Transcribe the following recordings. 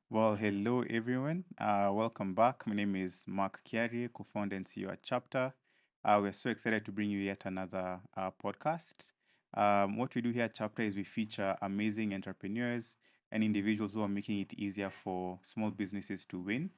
Well, hello everyone. Welcome back. My name is Mark Kiari, co-founder and CEO at Chapter. We're so excited to bring you yet another podcast. What we do here at Chapter is we feature amazing entrepreneurs and individuals who are making it easier for small businesses to win.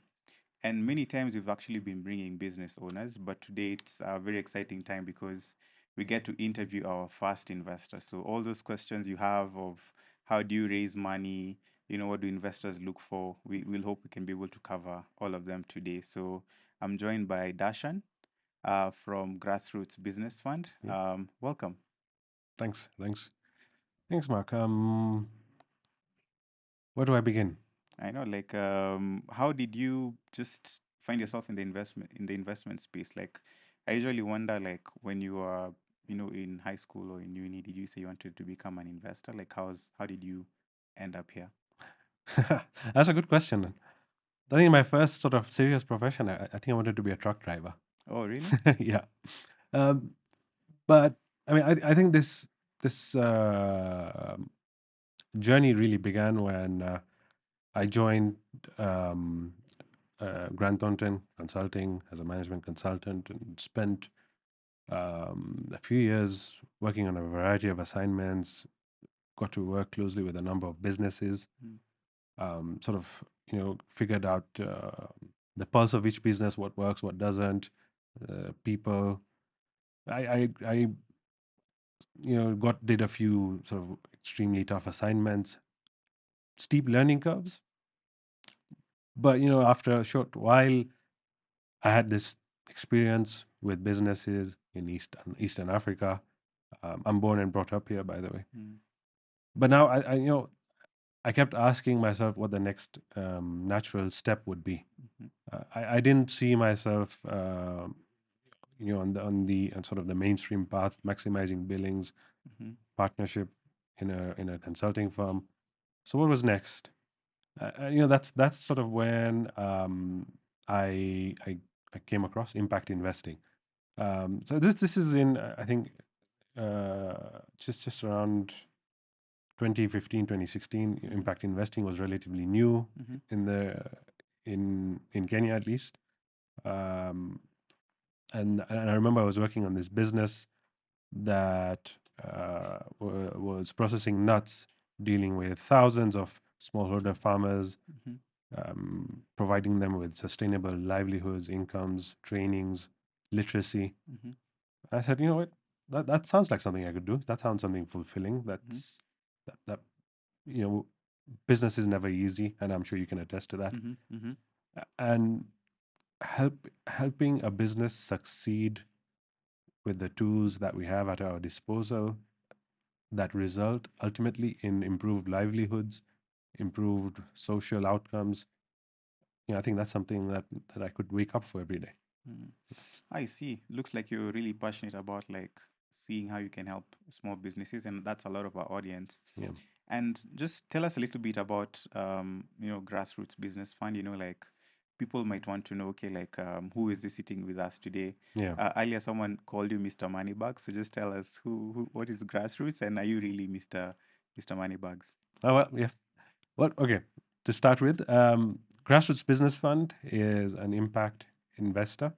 And many times we've actually been bringing business owners, but today it's a very exciting time because we get to interview our first investor. So all those questions you have of how do you raise money, what do investors look for, we'll hope we can be able to cover all of them today. So I'm joined by Darshan from Grassroots Business Fund. Yeah, Welcome. thanks, Mark. Where do I begin? I know, like, how did you just find yourself in the investment space? Like, I usually wonder, like, when you are, in high school or in uni, did you say you wanted to become an investor? Like, how did you end up here? That's a good question. I think my first sort of serious profession, I think I wanted to be a truck driver. Oh, really? Yeah, um, but I mean, I think this journey really began when I joined um, Grant Thornton Consulting as a management consultant and spent a few years working on a variety of assignments. Got to work closely with a number of businesses. Mm, Sort of figured out the pulse of each business, what works, what doesn't, people. I got did a few sort of extremely tough assignments, steep learning curves, but after a short while I had this experience with businesses in Eastern Africa. I'm born and brought up here, by the way. mm, But now I kept asking myself what the next natural step would be. mhm, I didn't see myself, on sort of the mainstream path, maximizing billings, mhm, partnership in a consulting firm. So what was next? That's sort of when I, I I came across impact investing. So this is in I think just around 2015, 2016. mhm, Impact investing was relatively new mhm, in the in Kenya at least. Um, and I remember I was working on this business that was processing nuts, dealing with thousands of smallholder farmers, mhm, providing them with sustainable livelihoods, incomes, trainings, literacy. mhm, I said, you know what, that sounds like something I could do. That sounds something fulfilling. mhm, That you know, business is never easy, and I'm sure you can attest to that. mhm, mhm, And helping a business succeed with the tools that we have at our disposal that result ultimately in improved livelihoods, improved social outcomes. I think that's something that I could wake up for every day. mhm. I see. Looks like you're really passionate about like seeing how you can help small businesses, and that's a lot of our audience. Yeah, And just tell us a little bit about, Grassroots Business Fund. Like people might want to know, okay, like who is this sitting with us today? yeah. Earlier, someone called you Mr. Moneybags. So just tell us what is Grassroots, and are you really Mr. Moneybags? Oh well, yeah. Well, okay. To start with, Grassroots Business Fund is an impact investor,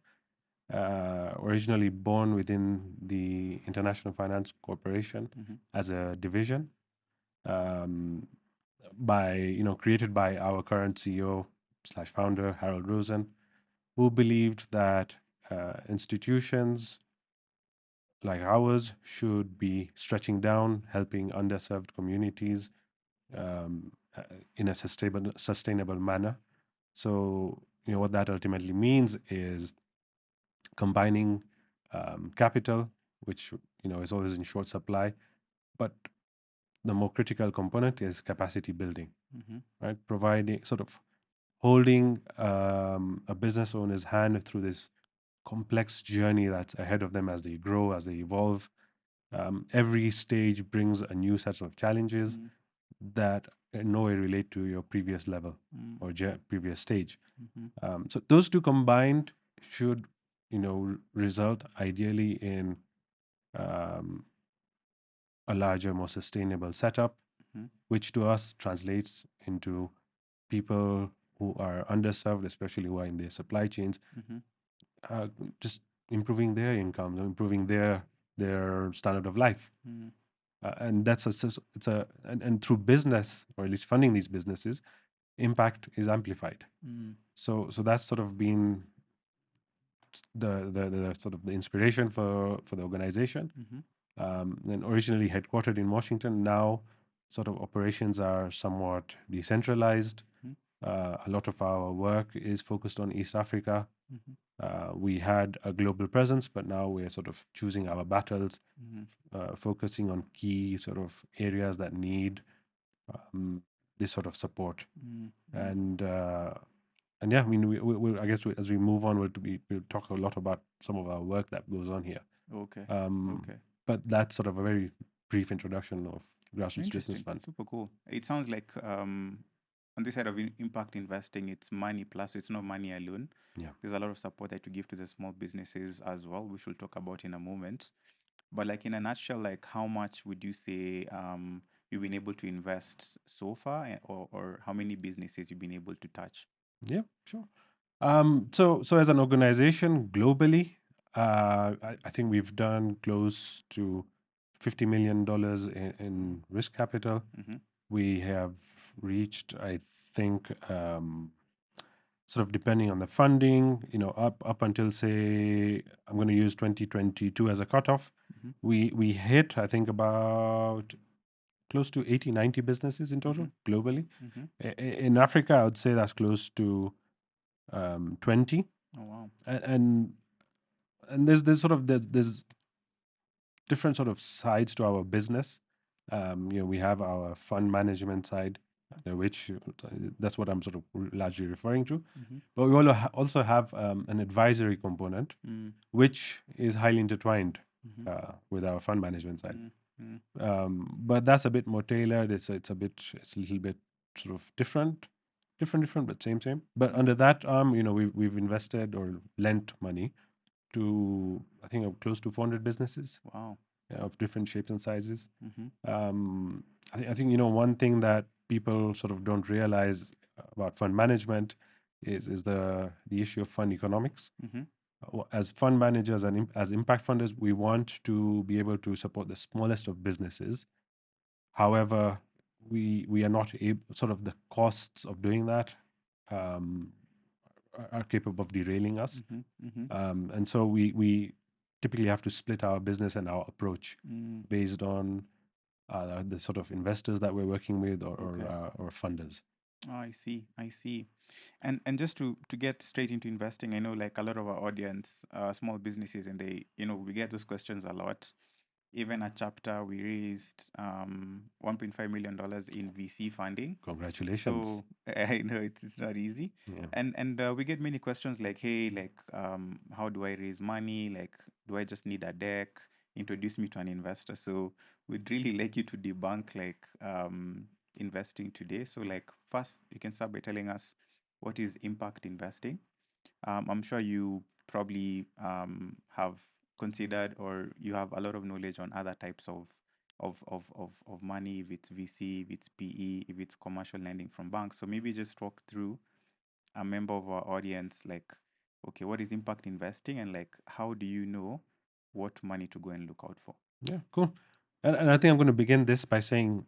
originally born within the International Finance Corporation Mm-hmm, as a division, um, by created by our current CEO slash founder Harold Rosen, who believed that institutions like ours should be stretching down, helping underserved communities um, uh, in a sustainable manner. So, what that ultimately means is combining capital, which is always in short supply, but the more critical component is capacity building, mm-hmm, right? Providing sort of holding a business owner's hand through this complex journey that's ahead of them as they grow, as they evolve. Every stage brings a new set of challenges mm-hmm, that in no way relate to your previous level mm-hmm, or previous stage. mm-hmm, So those two combined should, result ideally in um, a larger, more sustainable setup, mm-hmm, which to us translates into people who are underserved, especially who are in their supply chains, Mm-hmm. just improving their incomes, improving their standard of life. Mm-hmm. And that's it's a and through business, or at least funding these businesses, impact is amplified. Mm-hmm. So that's sort of been the sort of the inspiration for the organization. Mm-hmm. And originally headquartered in Washington, now sort of operations are somewhat decentralized. A lot of our work is focused on East Africa. Mm-hmm. We had a global presence, but now we're sort of choosing our battles, Mm-hmm. focusing on key sort of areas that need um, this sort of support. Mm-hmm. And yeah, I mean, I guess as we move on, we'll talk a lot about some of our work that goes on here. Okay. Um, Okay. but that's sort of a very brief introduction of Grassroots Business Interesting. Fund. Super cool. It sounds like on this side of impact investing, it's money plus it's not money alone. Yeah. There's a lot of support that you give to the small businesses as well, which we'll talk about in a moment. But like in a nutshell, like how much would you say you've been able to invest so far, or how many businesses you've been able to touch? Yeah, sure. So as an organization globally, I think we've done close to $50 million in risk capital. Mm-hmm. We have reached, I think, sort of depending on the funding, up until say I'm going to use 2022 as a cutoff. Mm-hmm. We hit, I think, about close to 80, 90 businesses in Mm-hmm. total globally. Mm-hmm. In Africa, I would say that's close to 20. Oh wow. And there's sort of there's different sort of sides to our business. We have our fund management side, which that's what I'm sort of largely referring to. Mm-hmm. But we also have an advisory component, which is highly intertwined Mm-hmm. with our fund management side. Mm-hmm. But that's a bit more tailored. It's a little bit sort of different, but same. But Mm-hmm. under that arm, we've invested or lent money to, I think, close to 400 businesses Wow. of different shapes and sizes. Mm-hmm. I think one thing that people sort of don't realize about fund management is the issue of fund economics. Mm-hmm. As fund managers and as impact funders, we want to be able to support the smallest of businesses. However, we are not able, sort of the costs of doing that um, are capable of derailing us. Mm-hmm. Mm-hmm. And so we typically have to split our business and our approach Mm. based on the sort of investors that we're working with, Okay. or funders. Oh, I see. I see. And just to get straight into investing, I know like a lot of our audience, small businesses, and they, we get those questions a lot. Even at Chapter, we raised $1.5 million in VC funding. Congratulations. So I know it's not easy. Yeah. And we get many questions like, hey, like how do I raise money? Like, do I just need a deck? Introduce me to an investor. So we'd really like you to debunk like investing today. So like first you can start by telling us what is impact investing. I'm sure you probably have considered, or you have a lot of knowledge on other types of money, if it's VC, if it's PE, if it's commercial lending from banks. So maybe just talk through a member of our audience, like, okay, what is impact investing, and like, how do you know what money to go and look out for? Yeah, cool. And I think I'm going to begin this by saying,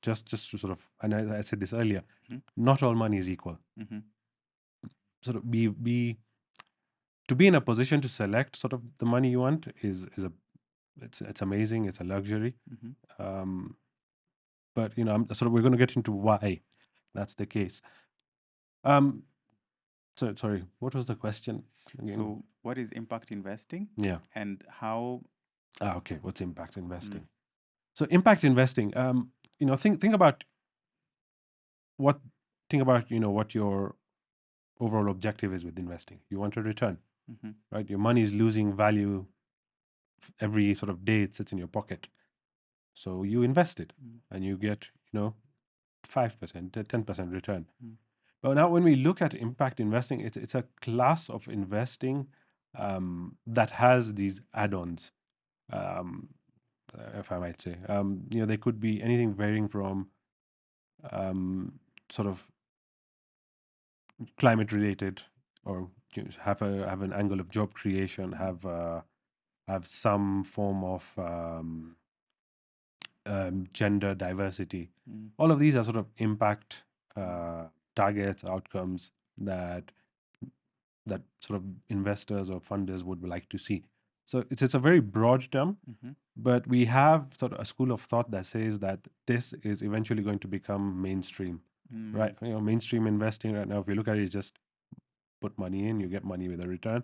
just to sort of, and I said this earlier, Mm-hmm. not all money is equal. Mm-hmm. Sort of be to be in a position to select sort of the money you want is a it's amazing. It's a luxury. Mm-hmm. Um, but we're going to get into why that's the case. Um, so sorry, what was the question again? So what is impact investing, Yeah. and how? Okay. What's impact Mm, investing? So impact investing. Think about what what your overall objective is with investing. You want a return, mm-hmm. right? Your money is losing value every sort of day it sits in your pocket. So you invest it, Mm, and you get 5%, 10% return. mm, But now, when we look at impact investing, it's a class of investing that has these add-ons, um, if I might say. They could be anything varying from um, sort of climate related, or have an angle of job creation, have some form of gender diversity. Mm. All of these are sort of impact targets, outcomes that sort of investors or funders would like to see. So it's a very broad term, Mm-hmm. but we have sort of a school of thought that says that this is eventually going to become mainstream, right? Mm. You know, mainstream investing right now, if you look at it, is just put money in, you get money with a return.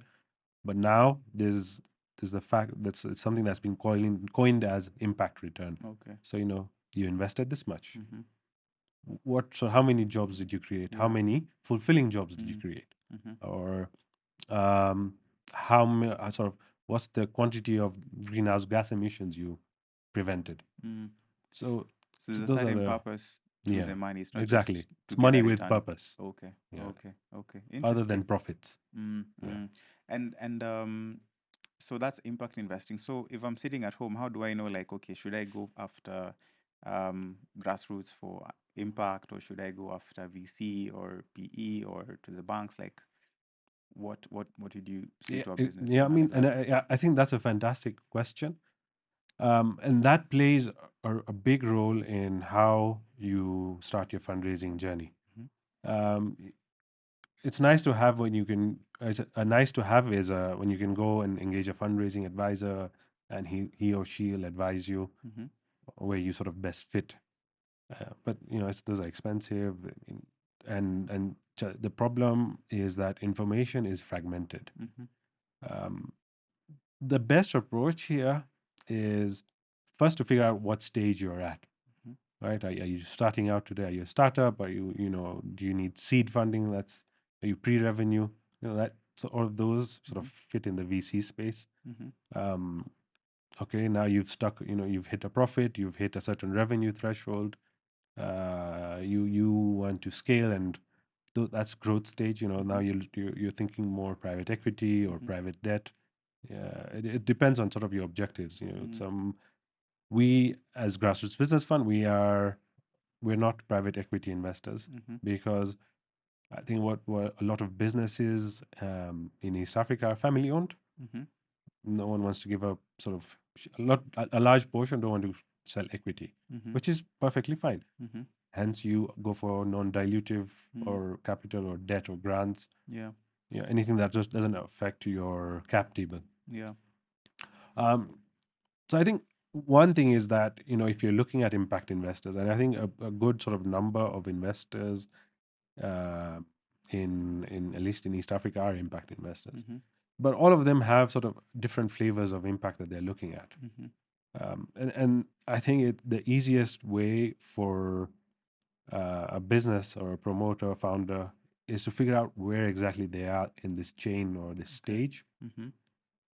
But now there's the fact that's it's something that's been coined as impact return. Okay. So you know, you invested this much. Mm-hmm. So how many jobs did you create? How Yeah. many fulfilling jobs did you Mm. create? Mm-hmm. Or um, how sort of what's the quantity of greenhouse gas emissions you prevented? Mm. So, So there's so a those are certain the purpose to yeah, the money. It's not exactly. just to It's get money a with return. purpose. Okay. Yeah, Okay. Okay. other than Interesting. profits. Mm. Yeah. Mm. And so that's impact investing. So if I'm sitting at home, how do I know, like, okay, should I go after grassroots for impact, or should I go after VC or PE or to the banks? Like, what would you say Yeah, to a business yeah. I owner mean, like and that? I think that's a fantastic question. And that plays a big role in how you start your fundraising journey. Mhm. Um, it's nice to have when you can. It's a nice to have is when you can go and engage a fundraising advisor, and he or she will advise you Mhm. where you sort of best fit. But you know, those are expensive, and the problem is that information is fragmented. Mhm. Um, the best approach here is first to figure out what stage you're at, Mhm. right? Are you starting out today? Are you a startup? Are you know, do you need seed funding? Are you pre-revenue? You know, so all of those sort of Mhm. fit in the VC space. Mhm. Um, okay, now you've hit a profit, you've hit a certain revenue threshold. You want to scale, and that's growth stage. You know, now Mhm. you're thinking more private equity or Mhm. private debt. Yeah, it depends on sort of your objectives. You know, Mhm. some we as Grassroots Business Fund, we're not private equity investors, Mhm. because I think what a lot of businesses in East Africa are family owned. Mhm. No one wants to give up sort of a large portion don't want to sell equity, Mhm. which is perfectly fine. Mhm. Hence, you go for non-dilutive Mm. or capital or debt or grants. Yeah. Yeah, anything that just doesn't affect your cap table. Yeah. Um, so I think one thing is that, you know, if you're looking at impact investors, and I think a good sort of number of investors uh, in at least in East Africa are impact investors, Mhm. but all of them have sort of different flavors of impact that they're looking at. Mhm. And I think the easiest way for a business or a promoter or founder is to figure out where exactly they are in this chain or this Okay. stage, Mhm.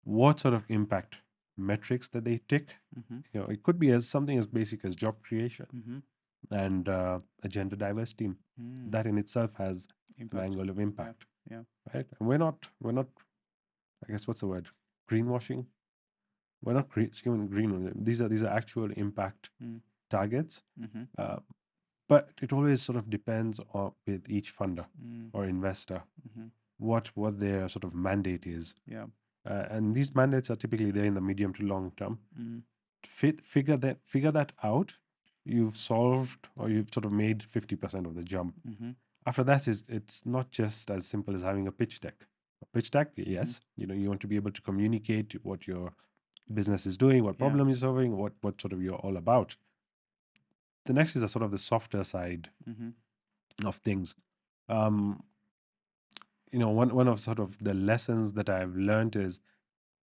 what sort of impact metrics that they tick. Mhm. You know, it could be as something as basic as job creation Mhm. and a gender diverse team. Mm. That in itself has an Impact. angle of Yeah. impact, Yeah. right? And we're not. I guess what's the word? Greenwashing. We're not green. These are actual impact Mm. targets. Mhm. Uh, but it always sort of depends on with each funder Mm. or investor Mhm. what their sort of mandate is. Yeah. And these mandates are typically there in the medium to long term. Mm. Figure that out, you've solved or you've sort of made 50% of the jump. Mhm. After that, it's not just as simple as having a pitch deck. A pitch deck, Mhm. yes, you know, you want to be able to communicate what your business is doing, what Yeah. problem you're solving, what sort of you're all about. The next is a sort of the softer side Mhm. of things. Um, you know, one of sort of the lessons that I've learned is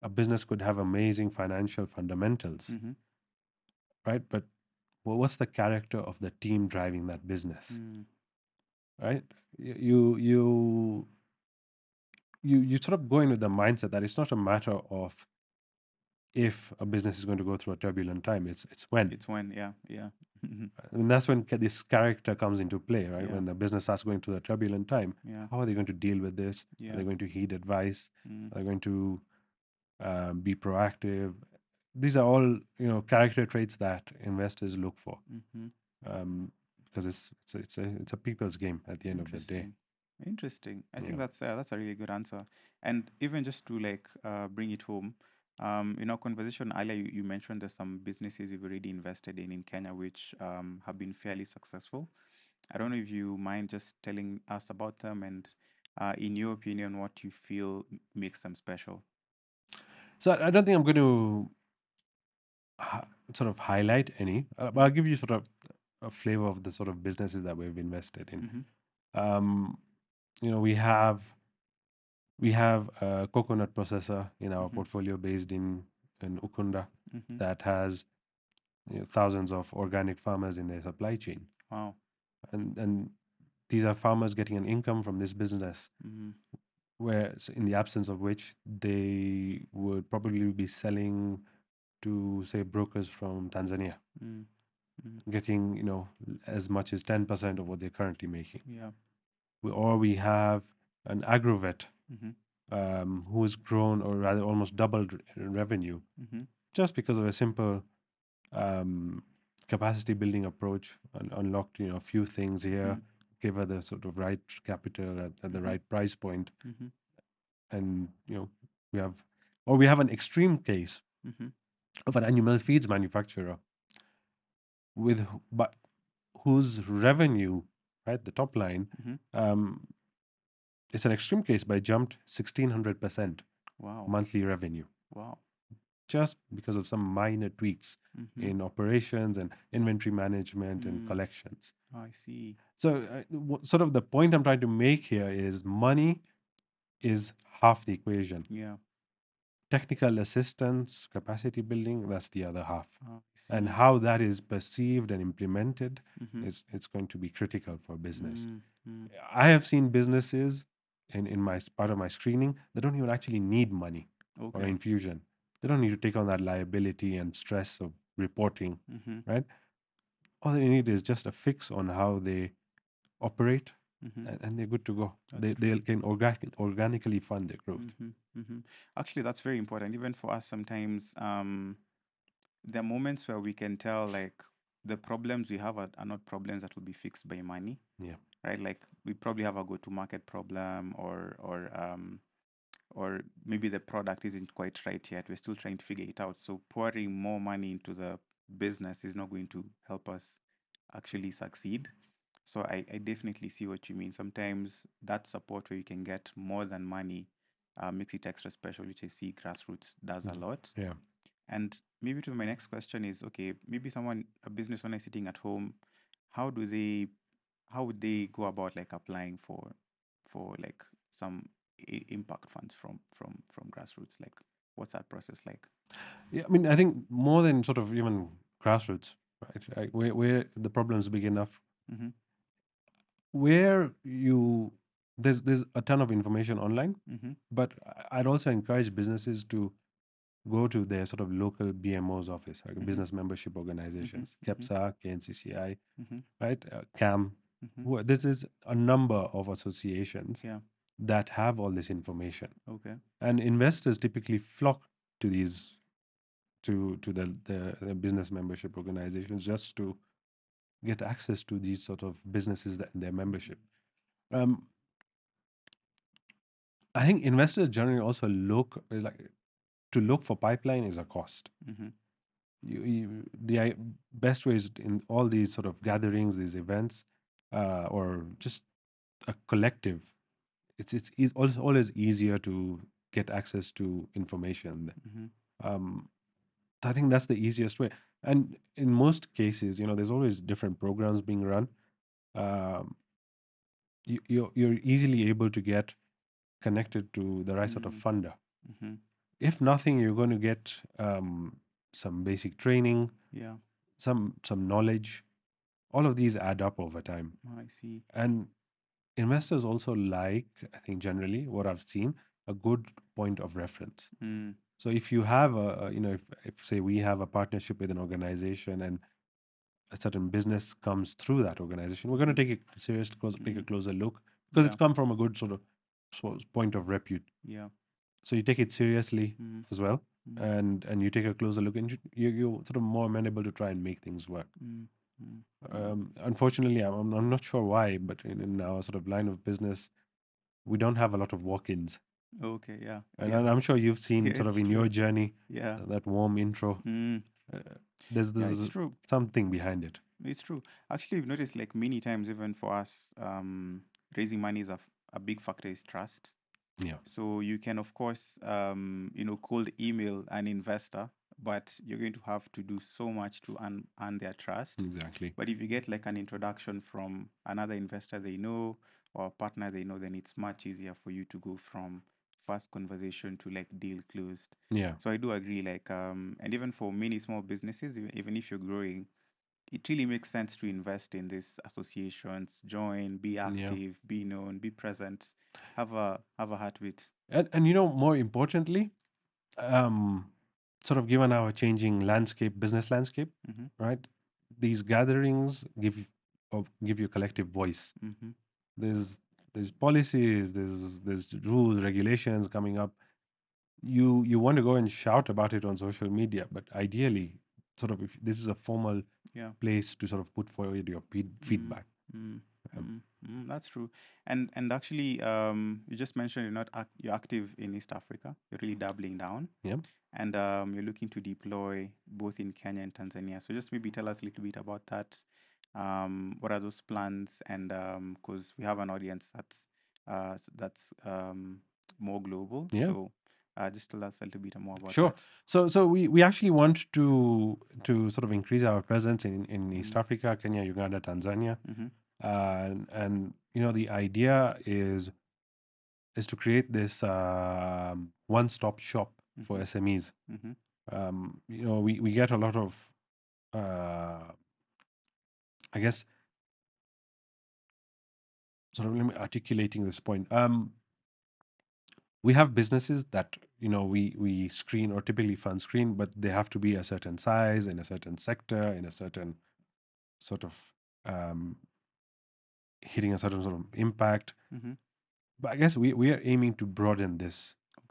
a business could have amazing financial fundamentals, Mhm. right? But what's the character of the team driving that business, Mm. right? You sort of go in with the mindset that it's not a matter of if a business is going to go through a turbulent time. It's when. It's when. Yeah. Yeah. Mhm. And that's when this character comes into play, right? Yeah. When the business starts going through a turbulent time, Yeah. how are they going to deal with this? Are Yeah. they going to heed advice? Mm. Are they going to be proactive? These are all, you know, character traits that investors look for, Mhm. um, because it's a people's game at the end of the day. Interesting. Interesting. I think Yeah. that's a really good answer. And even just to like bring it home, in our conversation earlier, you mentioned there's some businesses you've already invested in Kenya which have been fairly successful. I don't know if you mind just telling us about them and, in your opinion, what you feel makes them special. So I don't think I'm going to sort of highlight any, but Mm-hmm. I'll give you sort of a flavor of the sort of businesses that we've invested in. Mm-hmm. Um, you know, we have a coconut processor in our Mm-hmm. portfolio based in Ukunda Mm-hmm. that has thousands of organic farmers in their supply chain, Wow. and these are farmers getting an income from this business, Mm-hmm. where in the absence of which they would probably be selling to say brokers from Tanzania, Mm-hmm. getting as much as 10% of what they're currently making. Yeah. Or we have an agrovet Mm-hmm. who's grown, or rather almost doubled in revenue, Mm-hmm. just because of a simple um, capacity building approach, and unlocked a few things here, Mm-hmm. give her the sort of right capital at the Mm-hmm. right price point, Mm-hmm. and we have, or we have an extreme case Mm-hmm. of an animal feeds manufacturer but whose revenue, right, the top line, Mm-hmm. um, it's an extreme case, but it jumped 1,600% Wow. monthly revenue, Wow. just because of some minor tweaks Mm-hmm. in operations and inventory management and Mm. collections. I see. So, sort of the point I'm trying to make here is money is half the equation. Yeah. Technical assistance, capacity building, that's the other half. I And see. how that is perceived and implemented Mm-hmm. is it's going to be critical for business. Mm. Mm. I have seen businesses in my part of my screening that don't even actually need money or Okay. infusion. They don't need to take on that liability and stress of reporting, Mm-hmm. right? All they need is just a fix on how they operate, Mm-hmm. and they're good to go. That's They true. can organically fund their growth. Mm-hmm. Mm-hmm. Actually, that's very important. Even for us, sometimes there are moments where we can tell like the problems we have are not problems that will be fixed by money, Yeah. right? Like we probably have a go-to-market problem, or maybe the product isn't quite right yet. We're still trying to figure it out. So pouring more money into the business is not going to help us actually succeed. So I definitely see what you mean. Sometimes that support where you can get more than money makes it extra special, which I see Grassroots does a lot. Yeah. And maybe to my next question is, okay, maybe a business owner is sitting at home, how do they, how would they go about like applying for like some impact funds from Grassroots? Like, what's that process like? Yeah, I mean, I think more than sort of even grassroots, right? Where the problems begin enough, Mm-hmm. where you there's a ton of information online, Mm-hmm. but I'd also encourage businesses to go to their sort of local BMO's office, like Mm-hmm. business membership Mm-hmm. organizations, Mm-hmm. KEPSA, KNCCI, Mm-hmm. right, CAM. Mm-hmm. This is a number of associations Yeah. that have all this information, Okay. and investors typically flock to these to the business membership organizations just to get access to these sort of businesses that in their membership. Um, I think investors generally also look to look for pipeline is a cost. Mm-hmm. The best way is in all these sort of gatherings, these events, or just a collective. It's also always easier to get access to information. Mm-hmm. Um, I think that's the easiest way. And in most cases, there's always different programs being run. Um, you're easily able to get connected to the right sort of funder. Mm-hmm. If nothing, you're going to get some basic training, Yeah. some knowledge. All of these add up over time. I see. And investors also like, I think generally what I've seen, a good point of reference. Mm. So if you have if say we have a partnership with an organization and a certain business comes through that organization, we're going Mm-hmm. to take a take a Mm-hmm. closer look because it's Yeah. come from a good point of repute. Yeah. So you take it seriously Mm-hmm. as well, Mm-hmm. and you take a closer look, and you're sort of more amenable to try and make things work. Mm-hmm. Mm-hmm. Unfortunately, I'm not sure why, but in our sort of line of business, we don't have a lot of walk-ins. Okay, yeah, And yeah, I'm sure you've yeah, seen sort of it's in your true. journey Yeah. that warm intro. Mm. Uh, there's Yeah, it's there's true. something behind it. It's true. Actually, we've noticed like many times, even for us, raising money is a big factor is trust. Yeah, So you can, of course, cold email an investor, but you're going to have to do so much to earn their trust. exactly. But if you get like an introduction from another investor they know or a partner they know, then it's much easier for you to go from first conversation to like deal closed. Yeah, So I do agree, like, and even for many small businesses, even if you're growing, it really makes sense to invest in these associations, join, be yeah. active, be known, be present, have a heartbeat. And more importantly, um, sort of given our changing landscape, business landscape, Mm-hmm. right? These gatherings give you collective voice. Mm-hmm. There's there's policies, there's rules, regulations coming up. You want to go and shout about it on social media, but ideally, sort of if this is a formal Yeah. place to sort of put forward your Mm, feedback. mm, Um, that's true. And actually, you just mentioned you're active in East Africa. You're really doubling down, yeah, and you're looking to deploy both in Kenya and Tanzania. So just maybe tell us a little bit about that. What are those plans? And because we have an audience that's more global, yeah. so just tell us a little bit more about Sure. that. So we actually want to sort of increase our presence in East Mm, Africa, Kenya, Uganda, Tanzania, mm-hmm, and the idea is to create this one-stop shop for mm-hmm, SMEs. mm-hmm, We get a lot of uh, I guess sort of let me articulating this point. We have businesses that we screen or typically fund screen, but they have to be a certain size in a certain sector in a certain sort of um, hitting a certain sort of impact. mm-hmm. But I guess we are aiming to broaden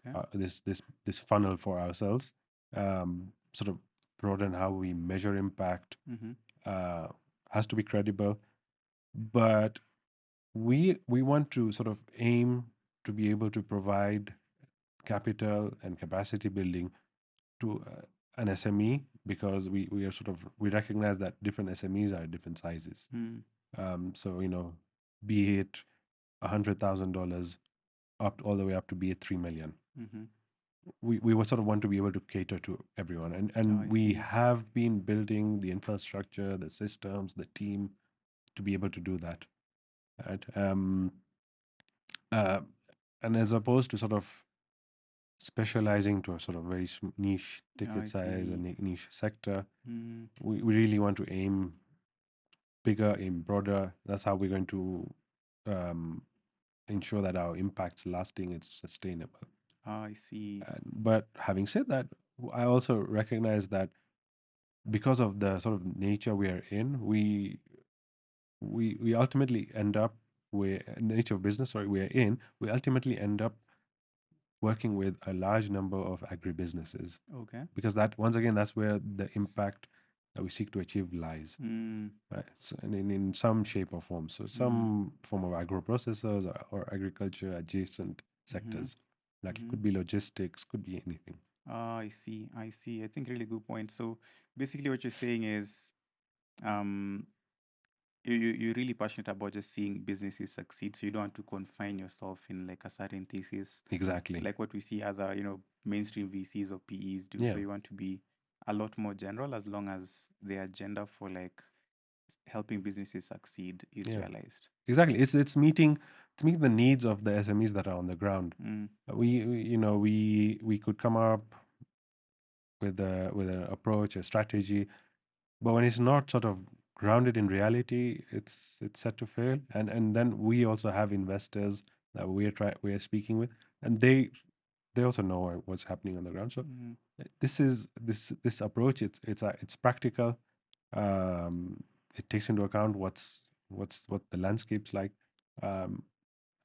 Okay. this funnel for ourselves, sort of broaden how we measure impact. Mm-hmm. Uh, has to be credible, but we want to sort of aim to be able to provide capital and capacity building to an SME, because we are sort of we recognize that different SMEs are different sizes. Mm, So be it $100,000 up all the way up to be it 3 million. mm-hmm. We would sort of want to be able to cater to everyone, and Oh, and I we see. have been building the infrastructure, the systems, the team to be able to do that. Right. Uh, and as opposed to sort of specializing to a sort of very niche Oh, ticket I size and see. niche sector, Mm, we really want to aim bigger, aim broader. That's how we're going to um, ensure that our impact's lasting, it's sustainable. oh, I see. But having said that, I also recognize that because of the sort of nature we are in, we ultimately end up with the nature of business, sorry, we are in, we ultimately end up working with a large number of agribusinesses, Okay. because that once again that's where the impact that we seek to achieve lies, Mm, right? So, and in some shape or form, so mm, some form of agro processors or agriculture adjacent mm-hmm, sectors, like it mm-hmm. could be logistics, could be anything. Ah, I see. I see. I think really good point. So basically, what you're saying is, um, you're really passionate about just seeing businesses succeed. So you don't want to confine yourself in like a certain thesis, Exactly. like what we see other, mainstream VCs or PEs do. Yeah. So you want to be a lot more general as long as the agenda for like helping businesses succeed is Yeah. realized. Exactly. It's meeting the needs of the SMEs that are on the ground. Mm, We could come up with an approach, a strategy, but when it's not sort of grounded in reality, it's set to fail. And then we also have investors that we are speaking with, and they also know what's happening on the ground. So mm, this approach, it's practical. Um, it takes into account what the landscape's like, um,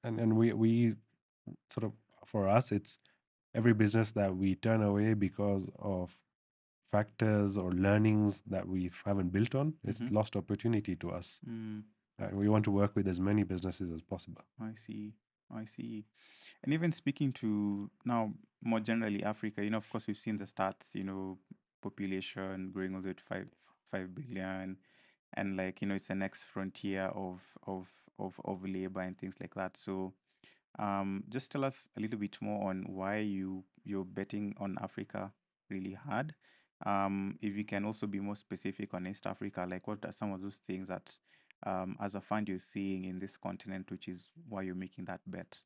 and we sort of, for us, it's every business that we turn away because of factors or learnings that we haven't built on, it's mm-hmm, lost opportunity to us. mm. And we want to work with as many businesses as possible. I see. I see. And even speaking to now more generally Africa, of course we've seen the stats, population growing all the way to 5 billion, and like, it's the next frontier of labor and things like that. So just tell us a little bit more on why you're betting on Africa really hard. If you can also be more specific on East Africa, like what are some of those things that as a fund you're seeing in this continent, which is why you're making that bet.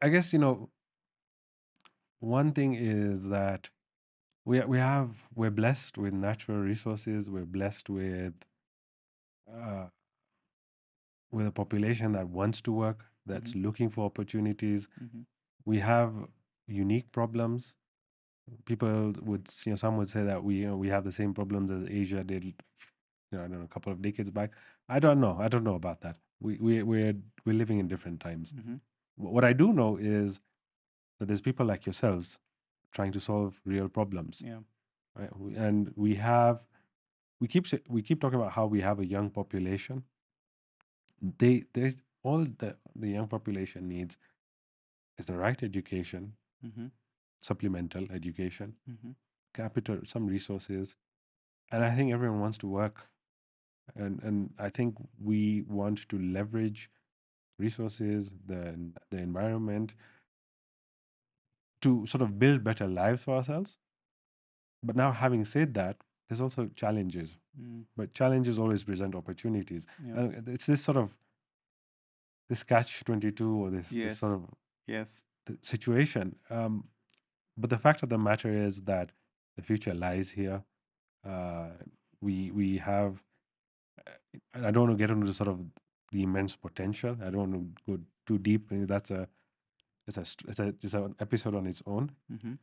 I guess, one thing is that we're blessed with natural resources. We're blessed uh, with a population that wants to work, that's Mm-hmm. looking for opportunities. Mm-hmm. We have unique problems. People some would say that we have the same problems as Asia did, I don't know, a couple of decades back. I don't know. I don't know about that. We're living in different times. Mm-hmm. What I do know is that there's people like yourselves trying to solve real problems, Yeah. right? And we keep talking about how we have a young population. There's all the young population needs is the right education, Mm-hmm. supplemental education, Mm-hmm. capital, some resources, and I think everyone wants to work, and I think we want to leverage resources, the environment, to sort of build better lives for ourselves. But now, having said that, there's also challenges. Mm. But challenges always present opportunities, Yeah. and it's this sort of this catch-22, or this sort Yes. of Yes. situation. But the fact of the matter is that the future lies here. Uh, we have. And I don't want to get into the sort of the immense potential. I don't want to go too deep. That's a it's an episode on its own. Mm-hmm.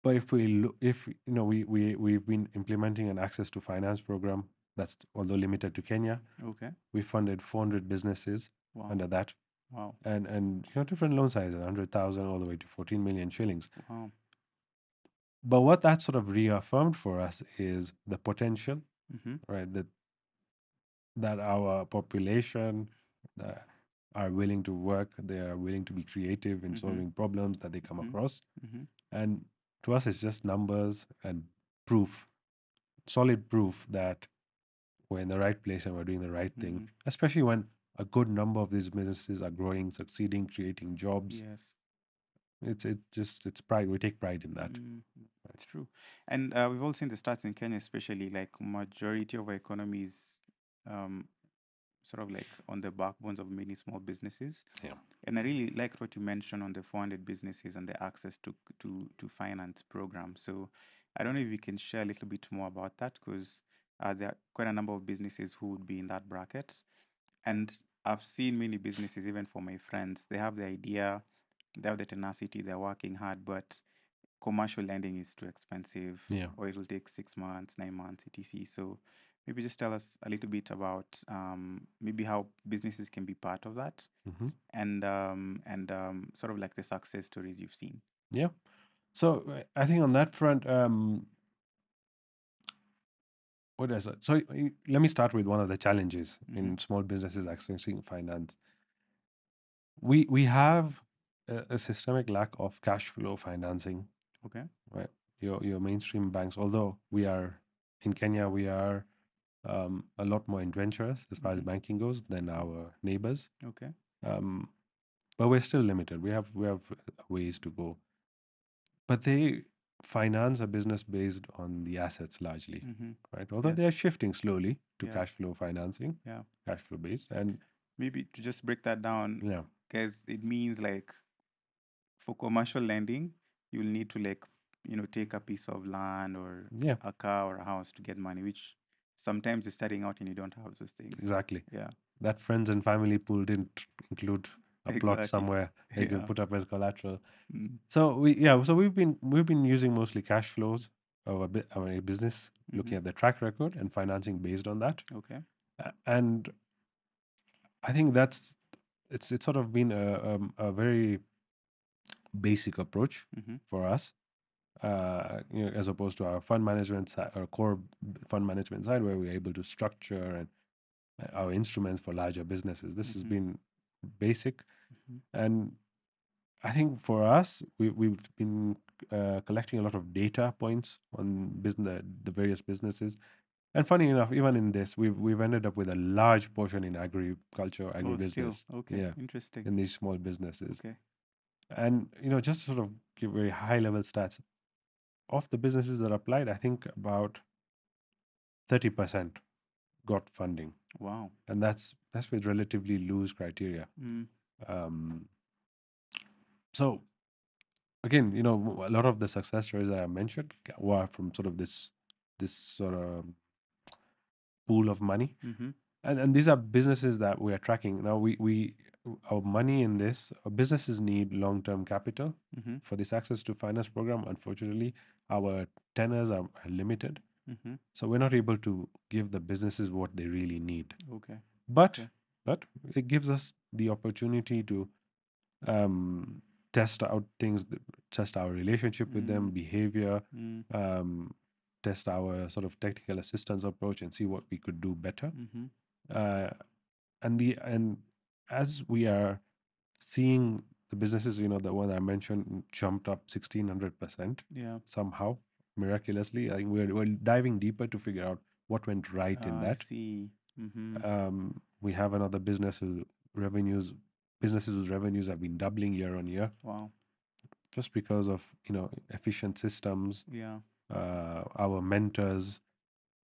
But if we look, if we've been implementing an access to finance program that's, although limited to Kenya, Okay. we funded 400 businesses Wow. under that, Wow. and different loan sizes, 100,000 all the way to 14 million shillings. Wow. But what that sort of reaffirmed for us is the potential, Mm-hmm. right? That our population uh, are willing to work, they are willing to be creative in Mm-hmm. solving problems that they come Mm-hmm. across. Mm-hmm. And to us, it's just numbers and proof, solid proof that we're in the right place and we're doing the right thing, Mm-hmm. especially when a good number of these businesses are growing, succeeding, creating jobs. Yes. It's pride. We take pride in that. Mm, it's true. And we've all seen the stats in Kenya, especially like majority of our economy is um, sort of like on the backbones of many small businesses. Yeah. And I really liked what you mentioned on the 400 businesses and the access to finance program. So I don't know if you can share a little bit more about that, because there are quite a number of businesses who would be in that bracket. And I've seen many businesses, even for my friends, they have the idea, they have the tenacity, they're working hard, but commercial lending is too expensive, Yeah. or it will take 6 months, 9 months, etc. So maybe just tell us a little bit about maybe how businesses can be part of that, Hmm. and sort of like the success stories you've seen. Yeah. So I think on that front, what is it? So let me start with one of the challenges Mm-hmm. in small businesses accessing finance. We have a systemic lack of cash flow financing, Okay. right? Your mainstream banks, although we are in Kenya, we are a lot more adventurous as far as Mm-hmm. banking goes than our neighbors. Okay. Um, but we're still limited. We have ways to go. But they finance a business based on the assets largely, Mm-hmm. right? Although they are Yes. shifting slowly to Yeah. cash flow financing, Yeah. cash flow based, and Maybe to just break that down, yeah, because it means like for commercial lending, you'll need to like, take a piece of land or yeah, a car or a house to get money, which sometimes you're starting out and you don't have those things. exactly. Yeah, That friends and family pool didn't include a plot exactly. somewhere that you can Yeah. put up as collateral. Mm. So we've been using mostly cash flows of a business, Mm-hmm. looking at the track record and financing based on that. Okay. And I think it's sort of been a very basic approach Mm-hmm. for us, as opposed to our fund management side or fund management side, where we're able to structure and our instruments for larger businesses. This has Mm-hmm. been basic. Mm-hmm. And I think for us, we've been collecting a lot of data points on the various businesses. And funny enough, even in this, we've ended up with a large portion in agriculture, Oh, still. agribusiness. Okay. Yeah, Interesting. in these small businesses. Okay. And just to sort of give very high level stats of the businesses that applied, I think about 30% got funding, Wow. and that's with relatively loose criteria. Mm. Um, so again, a lot of the success stories that I mentioned were from sort of this sort of pool of money, Mm-hmm. and these are businesses that we are tracking now. We our money in this, our businesses need long term capital Mm-hmm. for this access to finance program. Unfortunately, our tenors are limited, Mm-hmm. so we're not able to give the businesses what they really need. Okay. But Okay. but it gives us the opportunity to um, test out things, test our relationship with them, Mm. behavior, Mm. um, test our sort of technical assistance approach, and see what we could do better. Mm-hmm. Uh, and as we are seeing the businesses, the one I mentioned jumped up 1600% Yeah. somehow miraculously. I think we're diving deeper to figure out what went right in I that. see. Mm-hmm. We have another revenues businesses whose revenues have been doubling year on year Wow. just because of efficient systems, Yeah. our mentors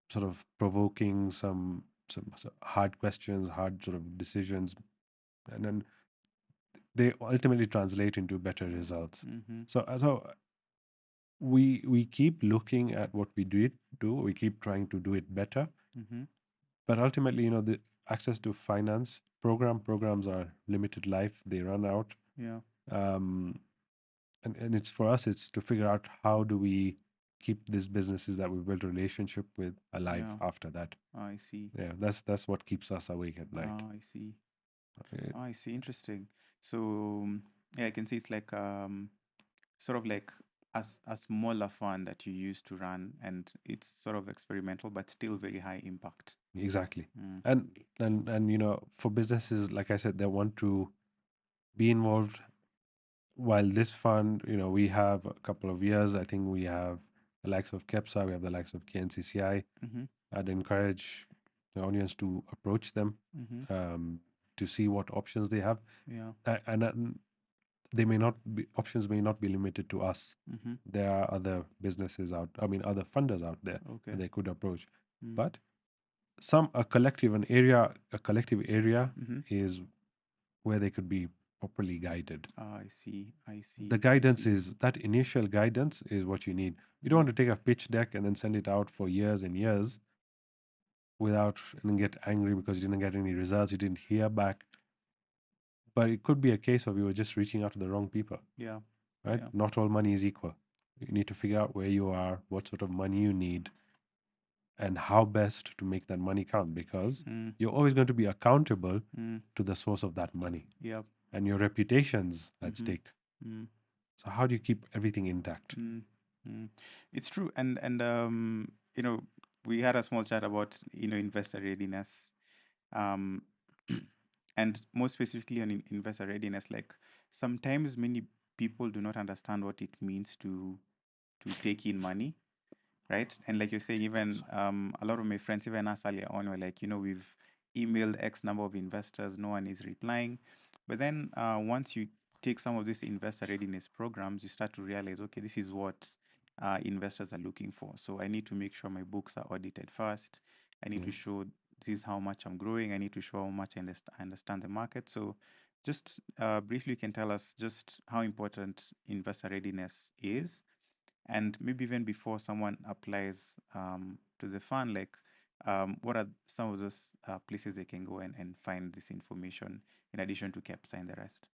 sort of provoking some hard questions, hard sort of decisions, and then they ultimately translate into better results. Mm-hmm. So we keep looking at what we do. We keep trying to do it better, Mm-hmm. but ultimately, the access to finance programs are limited life. They run out. Yeah. Um, and it's for us, it's to figure out how do we keep these businesses that we've built a relationship with alive Yeah. after that. I see. Yeah, that's what keeps us awake at night. I see. Uh, I see. Interesting. So yeah, I can see it's like sort of like a smaller fund that you use to run, and it's sort of experimental, but still very high impact. exactly. Mm. And for businesses, like I said, they want to be involved. While this fund, we have a couple of years. I think we have the likes of KEPSA, we have the likes of KNCCI. Mm-hmm. I'd encourage the audience to approach them, Mm-hmm. um, to see what options they have. Yeah. And they may not be options may not be limited to us. Mm-hmm. There are other businesses out, I mean, other funders out there that Okay. they could approach. Mm. But a collective area Mm-hmm. is where they could be properly guided. I see. I The see. I guidance see. is that initial guidance is what you need. You don't Mm. want to take a pitch deck and then send it out for years and years without and then get angry because you didn't get any results, you didn't hear back. But it could be a case of you were just reaching out to the wrong people, Yeah. right? Yeah. Not all money is equal. You need to figure out where you are, what sort of money you need, and how best to make that money count, because Mm. you're always going to be accountable Mm. to the source of that money, Yep. and your reputation's at Mm-hmm. stake. Mm. So how do you keep everything intact? Mm. Mm. It's true. And we had a small chat about investor readiness. Um, and more specifically on investor readiness, like sometimes many people do not understand what it means to take in money, right? And like you're saying, even a lot of my friends, even us earlier on, were like, we've emailed X number of investors, no one is replying. But then once you take some of these investor readiness programs, you start to realize, okay, this is what investors are looking for. So I need to make sure my books are audited first. I need Yeah. to show this is how much I'm growing. I need to show how much I understand the market. So just briefly, you can tell us just how important investor readiness is, and maybe even before someone applies to the fund, like what are some of those places they can go and find this information in addition to CAPSA and the rest?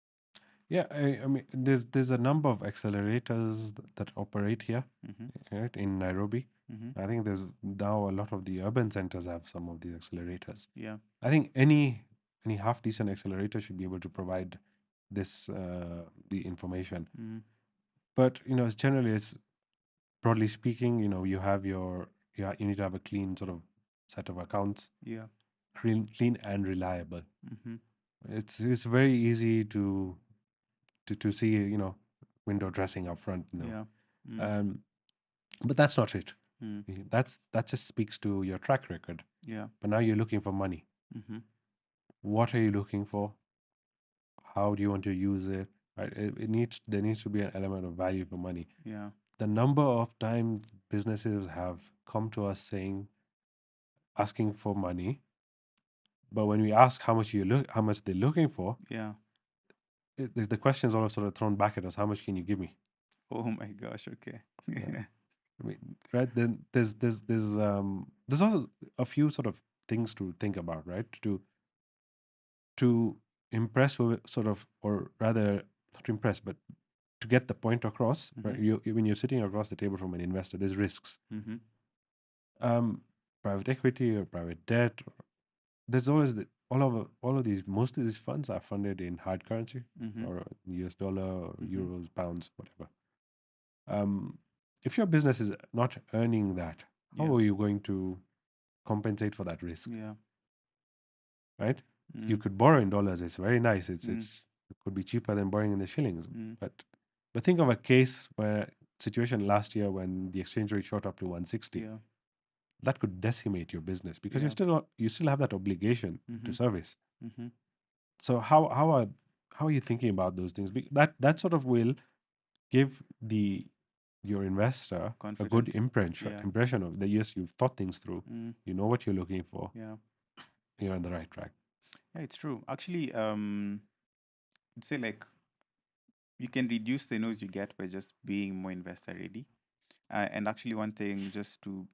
Yeah, I mean, there's a number of accelerators that operate here, Mm-hmm. right, in Nairobi. Mm-hmm. I think there's now a lot of the urban centers have some of these accelerators. Yeah. I think any half decent accelerator should be able to provide this the information. Mm-hmm. But generally, it's broadly speaking, you need to have a clean sort of set of accounts, Yeah. clean and reliable. Mm-hmm. It's very easy to see, window dressing up front, Yeah. Mm. Um, but that's not it. Mm. That just speaks to your track record. Yeah. But now you're looking for money. Mm-hmm. What are you looking for? How do you want to use it? Right? There needs to be an element of value for money. Yeah. The number of times businesses have come to us saying, asking for money, but when we ask how much they're looking for, Yeah. the question is all sort of thrown back at us. How much can you give me? Oh my gosh. Okay. Yeah. I mean, right? Then there's also a few sort of things to think about, right? To impress with sort of, or rather, not to impress, but to get the point across, right? Mm-hmm. When you're sitting across the table from an investor, there's risks. Mm-hmm. Um, Private equity or private debt. There's always all of these. Most of these funds are funded in hard currency, Mm-hmm. or US dollar, or Mm-hmm. euros, pounds, whatever. If your business is not earning that, Yeah. how are you going to compensate for that risk, Yeah. right? You Mm. could borrow in dollars. It's very nice. Mm. It could be cheaper than borrowing in the shillings. Mm. But think of a case where situation last year when the exchange rate shot up to 160. Yeah. That could decimate your business because Yeah. you still have that obligation to Mm-hmm. service. Mm-hmm. So how are you thinking about those things? That sort of will give the your investor a good Confidence. Yeah. impression of that. Yes, you've thought things through. Mm. You know what you're looking for. Yeah. You're on the right track. Yeah, it's true. Actually, I'd say like you can reduce the noise you get by just being more investor ready. And actually, one thing just to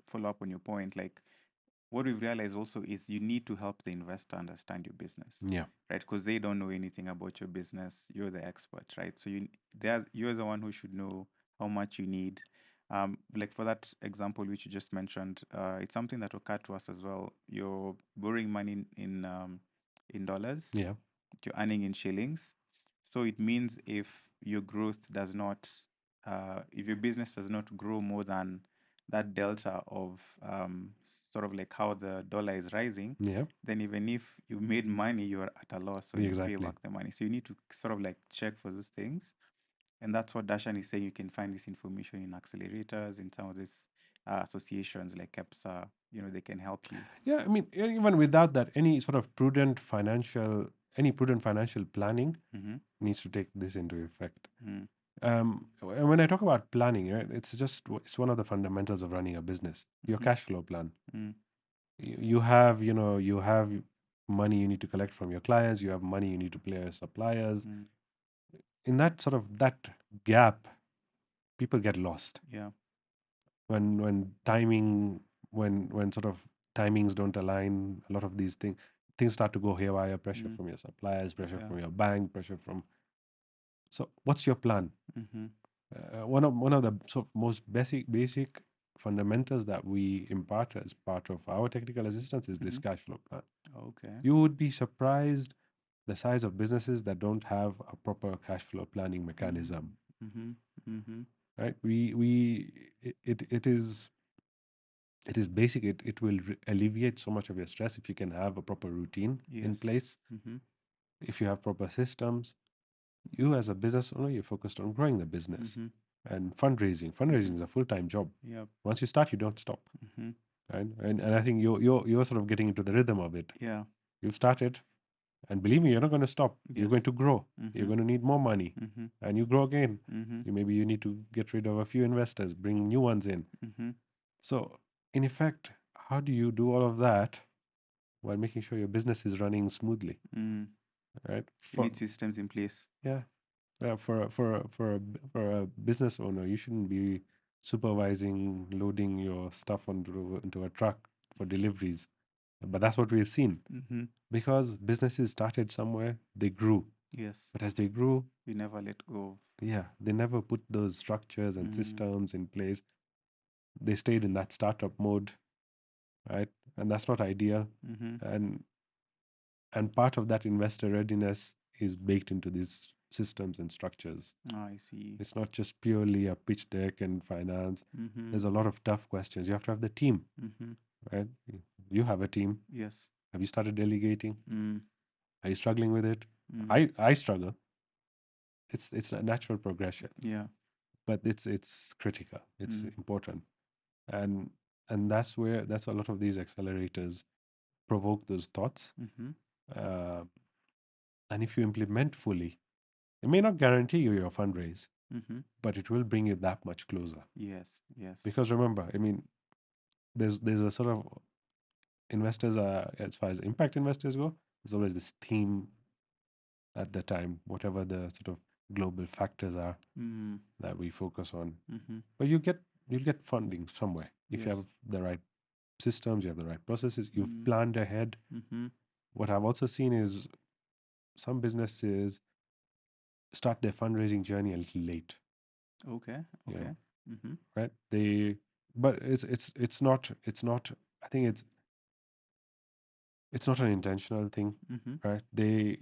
follow up on your point, like what we've realized also is you need to help the investor understand your business, Yeah. right? Because they don't know anything about your business. You're the expert, right? So you're the one who should know how much you need. Like for that example which you just mentioned, it's something that occurred to us as well. You're borrowing money in dollars, Yeah. you're earning in shillings. So it means if your business does not grow more than that delta of sort of like how the dollar is rising, Yeah. then even if you made money, you're at a loss, so you pay Exactly. back the money. So you need to sort of like check for those things. And that's what Darshan is saying. You can find this information in accelerators, in some of these associations like EPSA, they can help you. Yeah. I mean, even without that, any prudent financial planning Mm-hmm. needs to take this into effect. Mm. And when I talk about planning, right, it's one of the fundamentals of running a business. Your Mm-hmm. cash flow plan. Mm. You have money you need to collect from your clients. You have money you need to pay your suppliers. Mm. In that gap, people get lost Yeah. when timing when sort of timings don't align. A lot of things start to go haywire. Pressure Mm. from your suppliers, pressure Yeah. from your bank, pressure from. So, what's your plan? Mm-hmm. One of the sort of most basic fundamentals that we impart as part of our technical assistance is this Mm-hmm. cash flow plan. Okay. You would be surprised the size of businesses that don't have a proper cash flow planning Mm. mechanism. Mm-hmm. Mm-hmm. Right? It is basic. It will alleviate so much of your stress if you can have a proper routine in Yes. place. Mm-hmm. If you have proper systems, you as a business owner, you're focused on growing the business Mm-hmm. and fundraising. Mm-hmm. Fundraising is a full-time job. Yep. Once you start, you don't stop. Mm-hmm. Right? And I think you're sort of getting into the rhythm of it. Yeah. You've started, and believe me, you're not going to stop. You're Yes. going to grow. You're Mm-hmm. going to need more money, Mm-hmm. and you grow again. Mm-hmm. You need to get rid of a few investors, bring new ones in. Mm-hmm. So, in effect, how do you do all of that while making sure your business is running smoothly, Mm. right? You need systems in place. Yeah, for a business owner, you shouldn't be supervising loading your stuff into a truck for deliveries. But that's what we've seen Mm-hmm. because businesses started somewhere, they grew. Yes. But as they grew, You never let go. yeah, they never put those structures and Mm. systems in place. They stayed in that startup mode, right? And that's not ideal. Mm-hmm. And and part of that investor readiness is baked into these systems and structures. Ah, I see. It's not just purely a pitch deck and finance. Mm-hmm. There's a lot of tough questions. You have to have the team, Mm-hmm. right? You have a team. Yes. Have you started delegating? Mm. Are you struggling with it? Mm. I struggle. It's a natural progression, Yeah. but it's critical. It's Mm. important, and that's a lot of these accelerators provoke those thoughts. Mm-hmm. Uh, and if you implement fully, it may not guarantee you your fundraise, Mm-hmm. but it will bring you that much closer. Yes. Yes. Because remember, I mean, there's a sort of investors as far as impact investors go, there's always this theme at the time, whatever the sort of global factors are Mm. that we focus on. Mm-hmm. But you'll get funding somewhere if you have Yes. the right systems, you have the right processes, you've Mm. planned ahead. Mm-hmm. What I've also seen is some businesses start their fundraising journey a little late. Okay. You know, Okay. Mm-hmm. right? But it's not. I think it's not an intentional thing, Mm-hmm. right? They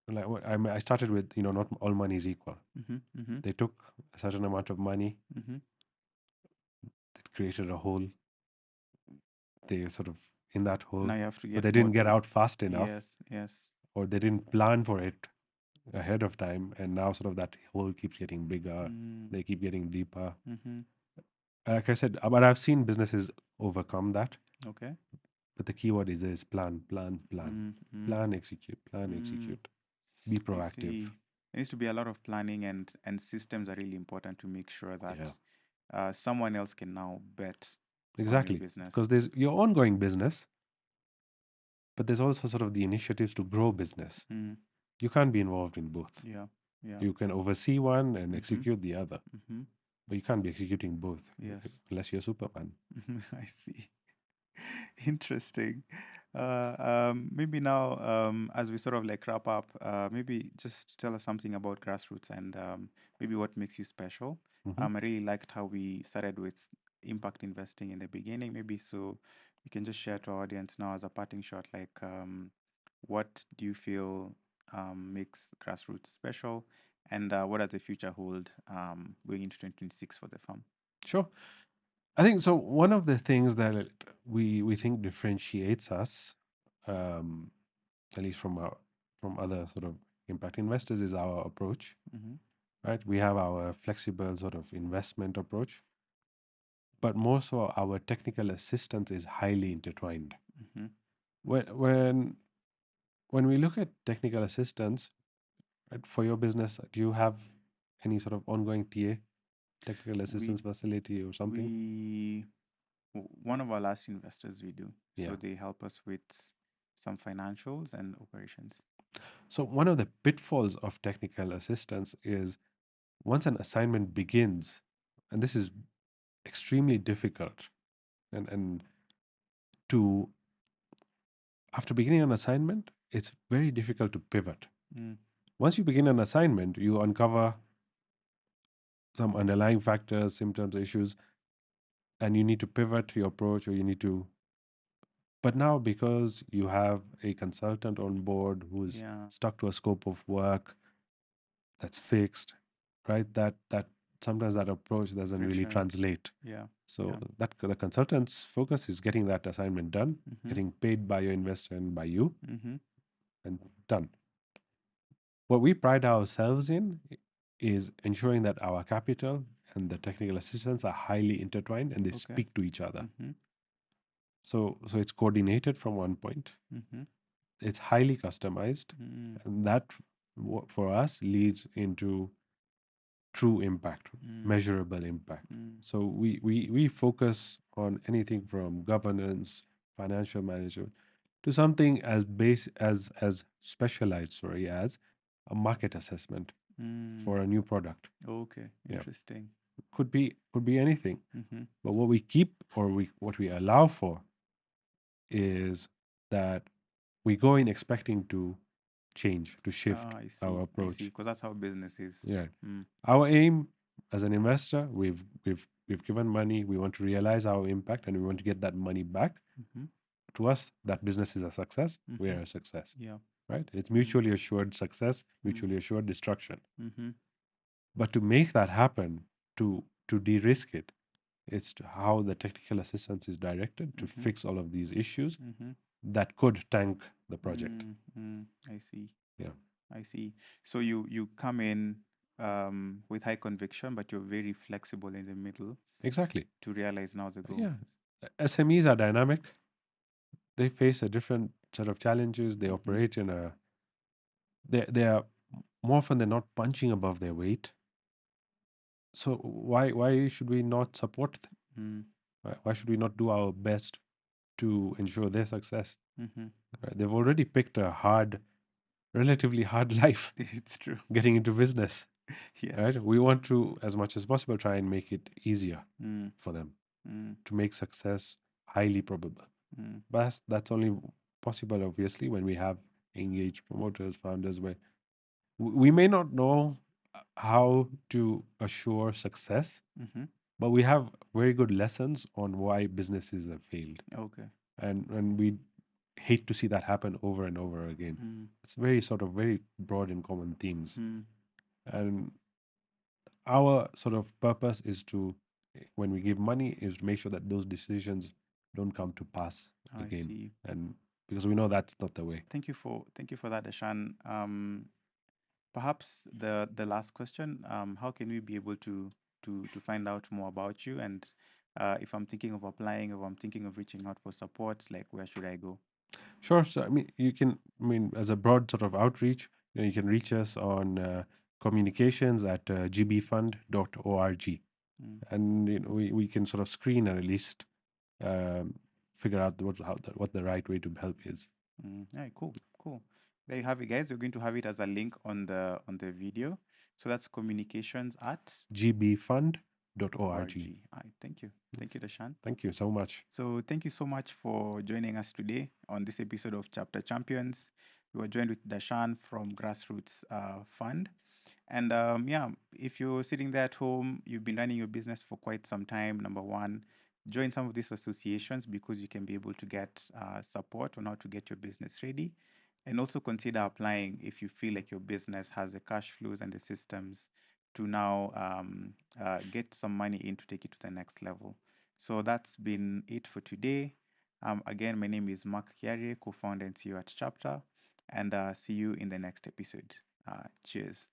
like I started with not all money is equal. Mm-hmm. Mm-hmm. They took a certain amount of money Mm-hmm. that created a hole. They sort of in that hole, Now you have to but get they more didn't get to. out fast enough, Yes. Yes. or they didn't plan for it ahead of time, and now sort of that hole keeps getting bigger. Mm. They keep getting deeper. Mm-hmm. Like I said, but I've seen businesses overcome that. Okay. But the key word is plan, plan, plan, Mm. Mm. plan, execute, plan, Mm. execute. Be I proactive. see. There needs to be a lot of planning, and systems are really important to make sure Yeah, that someone else can now bet on your exactly. business. Because there's your ongoing business, but there's also sort of the initiatives to grow business. Mm. You can't be involved in both. Yeah. Yeah. You can oversee one and Mm-hmm. execute the other, Mm-hmm. but you can't be executing both Yes. unless you're Superman. I see. Interesting. Maybe now, as we sort of like wrap up, maybe just tell us something about Grassroots and maybe what makes you special. Hmm. I really liked how we started with impact investing in the beginning. Maybe so you can just share to our audience now as a parting shot, like what do you feel makes Grassroots special, and what does the future hold going into 2026 for the firm? Sure. I think so. One of the things that we think differentiates us, um, at least from other sort of impact investors, is our approach. Mm-hmm. Right? We have our flexible sort of investment approach, but more so our technical assistance is highly intertwined. Mm-hmm. When when when we look at technical assistance, right, for your business, do you have any sort of ongoing TA, technical We assistance facility or something? we one of our last investors we do, so Yeah. they help us with some financials and operations. So one of the pitfalls of technical assistance is once an assignment begins, and this is extremely difficult, and to after beginning an assignment, it's very difficult to pivot. Mm. Once you begin an assignment, you uncover some underlying factors, symptoms, issues, and you need to pivot your approach, or you need to. But now, because you have a consultant on board who's Yeah, stuck to a scope of work that's fixed, right? That sometimes that approach doesn't really friction. translate. Yeah, So yeah. that the consultant's focus is getting that assignment done, Mm-hmm. getting paid by your investor and by you, Mm-hmm. and done. What we pride ourselves in is ensuring that our capital and the technical assistance are highly intertwined and they Okay. speak to each other. Mm-hmm. So it's coordinated from one point. Mm-hmm. It's highly customized, Mm-hmm. and that for us leads into true impact, measurable impact. Mm-hmm. So we focus on anything from governance, financial management, to something as base as specialized, sorry, as a market assessment Mm-hmm. for a new product. Okay, Yeah, interesting. could be anything. Mm-hmm. But what we keep or what we allow for is that we go in expecting to change, to shift Ah, I our see. I see. approach. Because that's how business is. Yeah. Mm. Our aim as an investor, we've given money, we want to realize our impact and we want to get that money back. Mm-hmm. To us, that business is a success, we Mm-hmm. are a success. Yeah. Right? It's Mm. mutually assured success, Mm. mutually assured destruction. Mm-hmm. But to make that happen, to de-risk it, it's to how the technical assistance is directed to Mm-hmm. fix all of these issues Mm-hmm. that could tank the project. I see. Yeah, I see. So you come in with high conviction, but you're very flexible in the middle exactly. to realize now the goal. Yeah, SMEs are dynamic. They face a different set of challenges. They Mm-hmm. operate in a they are more often than not punching above their weight. So why should we not support them? Mm, Why should we not do our best to ensure their success? mm-hmm. Right? They've already picked a relatively hard life It's true. getting into business. Right? Yes. We want to, as much as possible, try and make it easier Mm, for them mm, to make success highly probable. mm, But that's only possible, obviously, when we have engaged promoters, founders, where we may not know how to assure success, mm-hmm. but we have very good lessons on why businesses have failed. Okay. And we hate to see that happen over and over again. Mm, It's very sort of very broad and common themes. mm, And our sort of purpose is to, when we give money, is to make sure that those decisions don't come to pass I again. see. And because we know that's not the way. Thank you for that, Darshan. Perhaps the last question, how can we be able to find out more about you? And if I'm thinking of applying, if I'm thinking of reaching out for support, like where should I go? Sure. So, I mean, you can, I mean, as a broad sort of outreach, you can reach us on communications at gbfund.org. Mm, And we can sort of screen and at least um, figure out what the right way to help is. yeah, cool, cool. There you have it, guys. We're going to have it as a link on the video. So that's communications at gbfund.org. org. Thank you. Thank you, Darshan. Thank you so much. So thank you so much for joining us today on this episode of Chapter Champions. We were joined with Darshan from Grassroots Fund. And yeah, if you're sitting there at home, you've been running your business for quite some time, number one, join some of these associations because you can be able to get support on how to get your business ready. And also consider applying if you feel like your business has the cash flows and the systems to now get some money in to take it to the next level. So that's been it for today. Again, my name is Mark Kiari, co founder and CEO at Chapter, and see you in the next episode. Cheers.